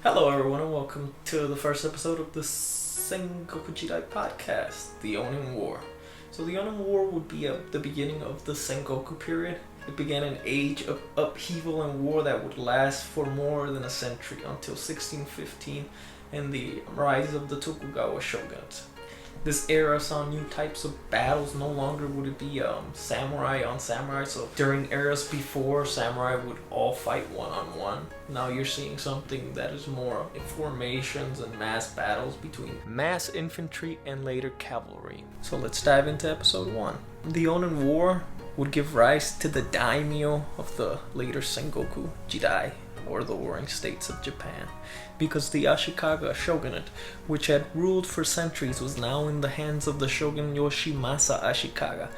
Hello everyone and welcome to the first episode of the Sengoku Jidai podcast, the Onin War. So the Onin War would be the beginning of the Sengoku period. It began an age of upheaval and war that would last for more than a century until 1615 and the rise of the Tokugawa shogunates. This era saw new types of battles. No longer would it be samurai on samurai. So during eras before, samurai would all fight one-on-one. Now you're seeing something that is more in formations and mass battles between mass infantry and later cavalry. So let's dive into episode 1. The Onin War would give rise to the daimyo of the later Sengoku Jidai, or the Warring States of Japan, because the Ashikaga shogunate, which had ruled for centuries, was now in the hands of the shogun Yoshimasa Ashikaga,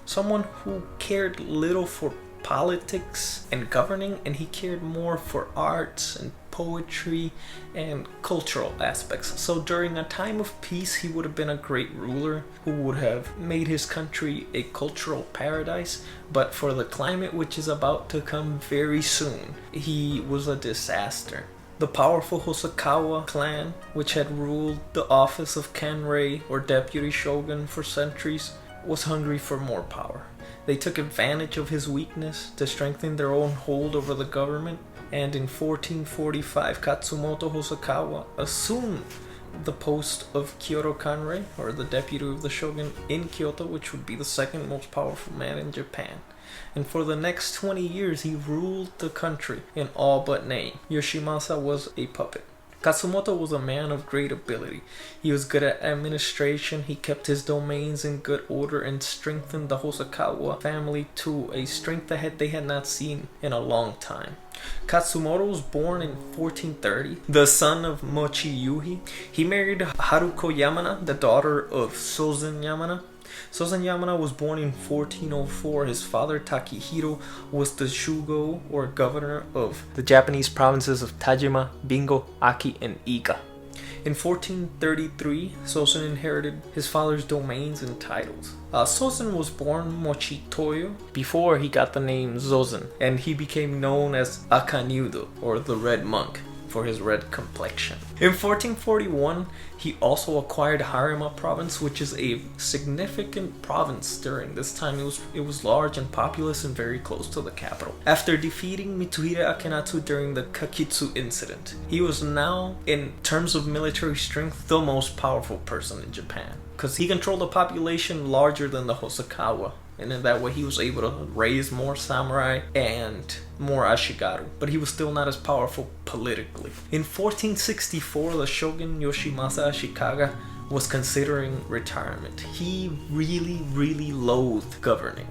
someone who cared little for politics and governing, and he cared more for arts and poetry and cultural aspects. So during a time of peace, he would have been a great ruler who would have made his country a cultural paradise, but for the climate which is about to come very soon, he was a disaster. The powerful Hosokawa clan, which had ruled the office of Kanrei or deputy shogun for centuries, was hungry for more power. They took advantage of his weakness to strengthen their own hold over the government, and in 1445 Katsumoto Hosokawa assumed the post of Kyoto Kanrei, or the deputy of the shogun in Kyoto, which would be the second most powerful man in Japan. And for the next 20 years he ruled the country in all but name. Yoshimasa was a puppet. Katsumoto was a man of great ability. He was good at administration, he kept his domains in good order, and strengthened the Hosokawa family to a strength that they had not seen in a long time. Katsumoto was born in 1430, the son of Mochi Yuhi. He married Haruko Yamana, the daughter of Sozen Yamana. Sozen Yamana was born in 1404. His father, Takehiro, was the shugo, or governor, of the Japanese provinces of Tajima, Bingo, Aki, and Iga. In 1433, Sozen inherited his father's domains and titles. Sozen was born Mochitoyo before he got the name Zozen, and he became known as Akanyudo, or the Red Monk, for his red complexion. In 1441, he also acquired Harima province, which is a significant province during this time. It was large and populous and very close to the capital. After defeating Mitsuhide Akenatsu during the Kakitsu incident, he was now, in terms of military strength, the most powerful person in Japan, because he controlled a population larger than the Hosokawa. And in that way he was able to raise more samurai and more ashigaru, but he was still not as powerful politically. In 1464, the shogun Yoshimasa Ashikaga was considering retirement. He really loathed governing.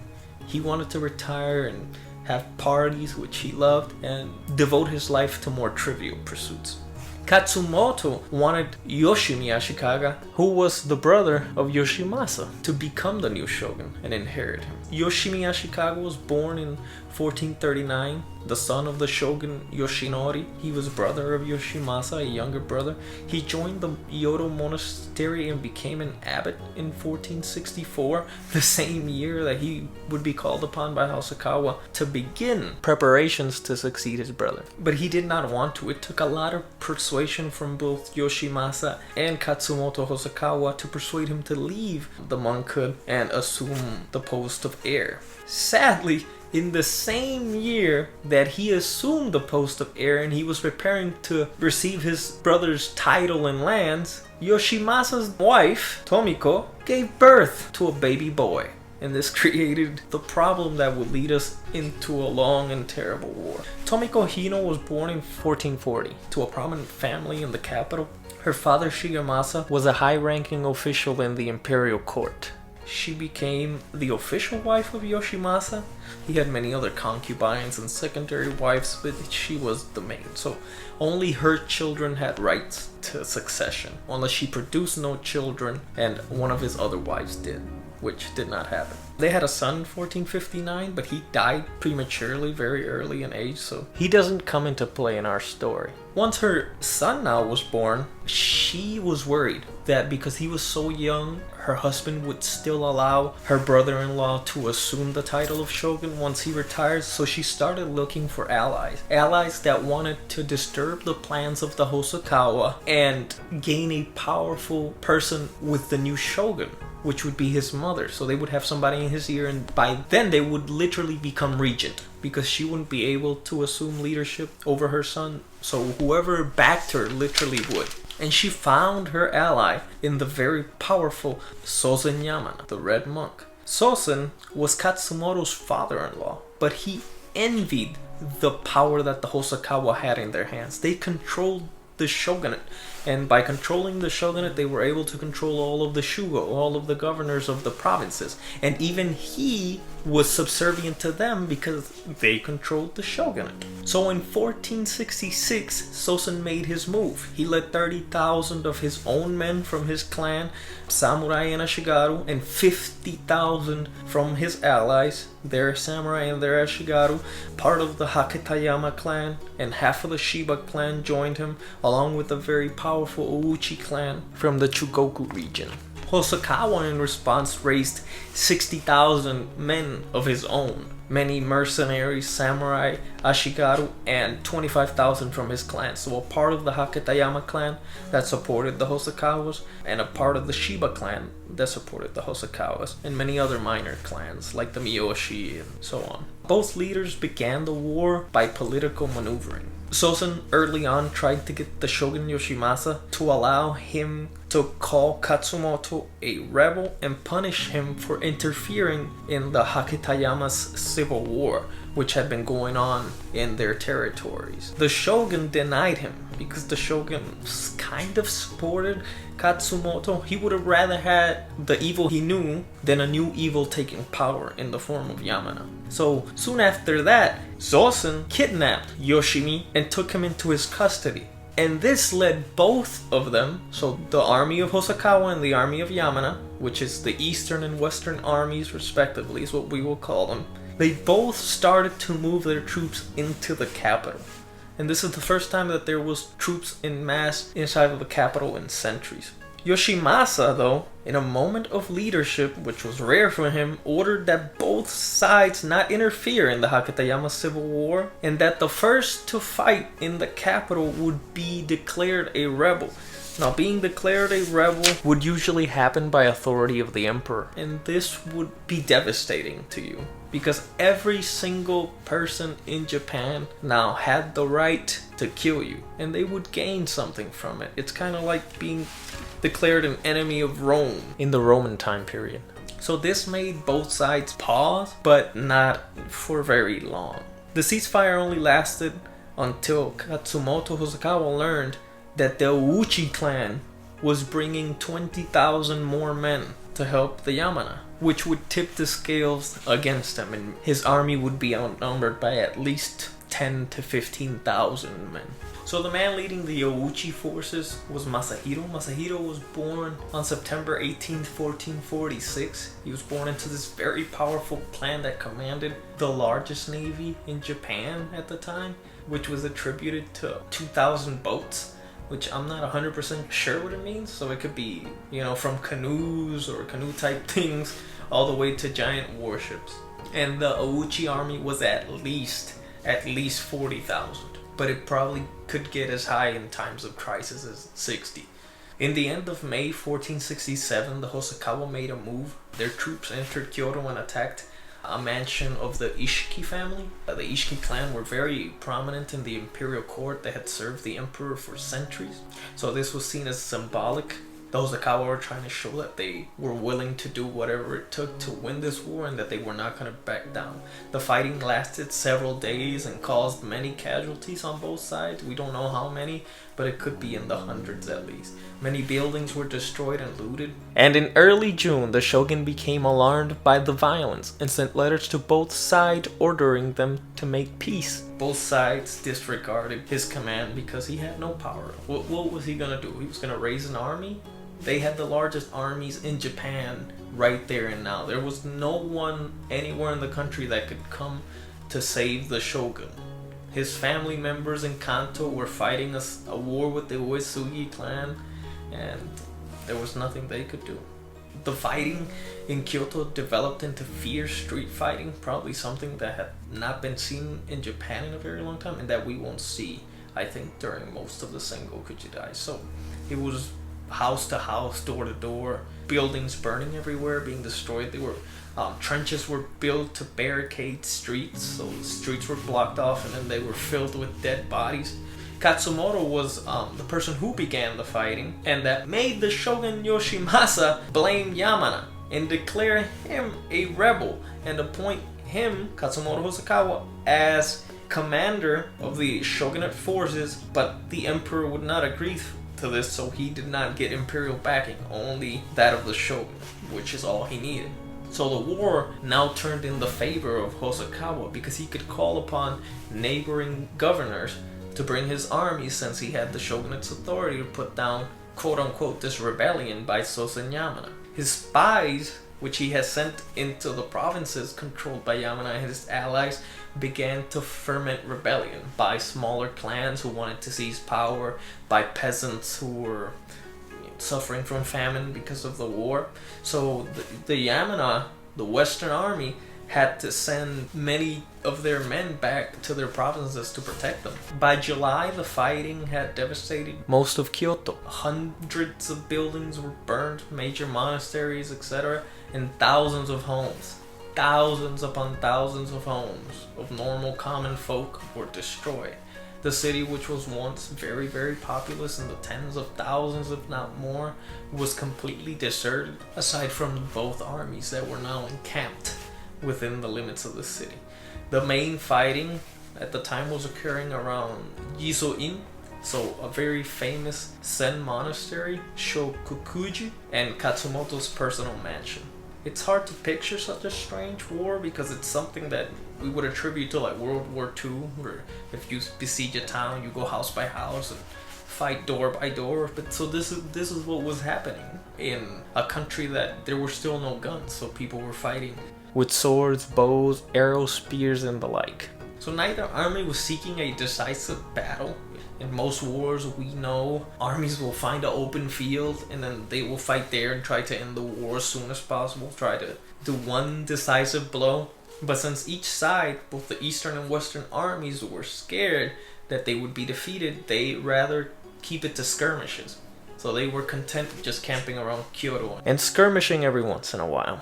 He wanted to retire and have parties, which he loved, and devote his life to more trivial pursuits. Katsumoto wanted Yoshimi Ashikaga, who was the brother of Yoshimasa, to become the new shogun and inherit him. Yoshimi Ashikaga was born in 1439, the son of the shogun Yoshinori. He was brother of Yoshimasa, a younger brother. He joined the Yodo monastery and became an abbot in 1464, the same year that he would be called upon by Hosokawa to begin preparations to succeed his brother. But he did not want to. It took a lot of persuasion from both Yoshimasa and Katsumoto Hosokawa to persuade him to leave the monkhood and assume the post of heir. Sadly, in the same year that he assumed the post of heir and he was preparing to receive his brother's title and lands, Yoshimasa's wife, Tomiko, gave birth to a baby boy. And this created the problem that would lead us into a long and terrible war. Tomiko Hino was born in 1440 to a prominent family in the capital. Her father, Shigemasa, was a high-ranking official in the imperial court. She became the official wife of Yoshimasa. He had many other concubines and secondary wives, but she was the main. So only her children had rights to succession, unless she produced no children and one of his other wives did, which did not happen. They had a son in 1459, but he died prematurely, very early in age, so he doesn't come into play in our story. Once her son now was born, she was worried that because he was so young, her husband would still allow her brother-in-law to assume the title of shogun once he retires. So she started looking for allies that wanted to disturb the plans of the Hosokawa and gain a powerful person with the new shogun, which would be his mother. So they would have somebody in his ear, and by then they would literally become regent, because she wouldn't be able to assume leadership over her son. So whoever backed her literally would. And she found her ally in the very powerful Sosen Yamana, the Red Monk. Sosen was Katsumoto's father-in-law, but he envied the power that the Hosokawa had in their hands. They controlled the shogunate, and by controlling the shogunate they were able to control all of the shugo, all of the governors of the provinces, and even he was subservient to them because they controlled the shogunate. So in 1466, Sosen made his move. He led 30,000 of his own men from his clan, samurai and ashigaru, and 50,000 from his allies, their samurai and their ashigaru. Part of the Haketayama clan and half of the Shiba clan joined him, along with the very powerful Ouchi clan from the Chugoku region. Hosokawa in response raised 60,000 men of his own, many mercenaries, samurai, ashigaru, and 25,000 from his clan. So a part of the Haketayama clan that supported the Hosokawas, and a part of the Shiba clan that supported the Hosokawas, and many other minor clans like the Miyoshi and so on. Both leaders began the war by political maneuvering. Sosen early on tried to get the shogun Yoshimasa to allow him to call Katsumoto a rebel and punish him for interfering in the Haketayama's civil war, which had been going on in their territories. The shogun denied him because the shogun kind of supported Katsumoto. He would have rather had the evil he knew than a new evil taking power in the form of Yamana. So soon after that, Sosen kidnapped Yoshimi and took him into his custody. And this led both of them, so the army of Hosokawa and the army of Yamana, which is the eastern and western armies respectively, is what we will call them, they both started to move their troops into the capital. And this is the first time that there was troops in mass inside of the capital in centuries. Yoshimasa, though, in a moment of leadership, which was rare for him, ordered that both sides not interfere in the Haketayama civil war, and that the first to fight in the capital would be declared a rebel. Now, being declared a rebel would usually happen by authority of the emperor, and this would be devastating to you, because every single person in Japan now had the right to kill you, and they would gain something from it. It's kind of like being declared an enemy of Rome in the Roman time period. So this made both sides pause, but not for very long. The ceasefire only lasted until Katsumoto Hosokawa learned that the Ouchi clan was bringing 20,000 more men to help the Yamana, which would tip the scales against him, and his army would be outnumbered by at least 10 to 15,000 men. So the man leading the Ouchi forces was Masahiro. Masahiro was born on September 18th, 1446. He was born into this very powerful clan that commanded the largest navy in Japan at the time, which was attributed to 2,000 boats, which I'm not 100% sure what it means. So it could be, from canoes or canoe type things all the way to giant warships. And the Ouchi army was at least 40,000. But it probably could get as high in times of crisis as 60. In the end of May 1467, the Hosokawa made a move. Their troops entered Kyoto and attacked a mansion of the Ishiki family. The Ishiki clan were very prominent in the imperial court. They had served the emperor for centuries. So this was seen as symbolic. The Hosokawa were trying to show that they were willing to do whatever it took to win this war and that they were not going to back down. The fighting lasted several days and caused many casualties on both sides. We don't know how many, but it could be in the hundreds at least. Many buildings were destroyed and looted. And in early June, the shogun became alarmed by the violence and sent letters to both sides ordering them to make peace. Both sides disregarded his command because he had no power. What was he going to do? He was going to raise an army? They had the largest armies in Japan right there and now. There was no one anywhere in the country that could come to save the shogun. His family members in Kanto were fighting a war with the Uesugi clan, and there was nothing they could do. The fighting in Kyoto developed into fierce street fighting, probably something that had not been seen in Japan in a very long time, and that we won't see, I think, during most of the Sengoku Jidai. So it was house to house, door to door, buildings burning everywhere, being destroyed. They were trenches were built to barricade streets, so the streets were blocked off, and then they were filled with dead bodies. Katsumoto was the person who began the fighting, and that made the shogun Yoshimasa blame Yamana and declare him a rebel and appoint him, Katsumoto Hosokawa, as commander of the shogunate forces. But the emperor would not agree to this, so he did not get imperial backing, only that of the shogun, which is all he needed. So the war now turned in the favor of Hosokawa because he could call upon neighboring governors to bring his army, since he had the shogunate's authority to put down, quote-unquote, this rebellion by Sosen Yamana. His spies, which he had sent into the provinces controlled by Yamana and his allies, began to ferment rebellion by smaller clans who wanted to seize power, by peasants who were suffering from famine because of the war. So the Yamana, the Western army, had to send many of their men back to their provinces to protect them. By July, the fighting had devastated most of Kyoto. Hundreds of buildings were burned, major monasteries, etc., and thousands of homes, thousands upon thousands of homes of normal common folk were destroyed. The city, which was once very, very populous in the tens of thousands, if not more, was completely deserted, aside from both armies that were now encamped within the limits of the city. The main fighting at the time was occurring around Jiso-in, so a very famous Zen monastery, Shokukuji, and Katsumoto's personal mansion. It's hard to picture such a strange war because it's something that we would attribute to like World War II, where if you besiege a town, you go house by house and fight door by door. But so this is what was happening in a country that there were still no guns, so people were fighting with swords, bows, arrows, spears, and the like. So neither army was seeking a decisive battle. In most wars, we know armies will find an open field and then they will fight there and try to end the war as soon as possible, try to do one decisive blow. But since each side, both the Eastern and Western armies, were scared that they would be defeated, they rather keep it to skirmishes. So they were content just camping around Kyoto and skirmishing every once in a while.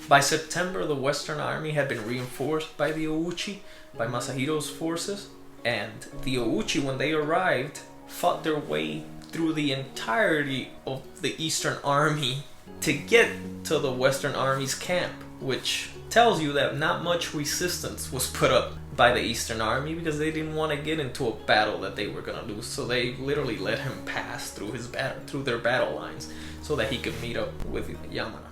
By September, the Western army had been reinforced by the Ouchi, by Masahiro's forces, and the Ouchi, when they arrived, fought their way through the entirety of the Eastern army to get to the Western army's camp, which tells you that not much resistance was put up by the Eastern army because they didn't want to get into a battle that they were going to lose. So they literally let him pass through their battle lines so that he could meet up with Yamana.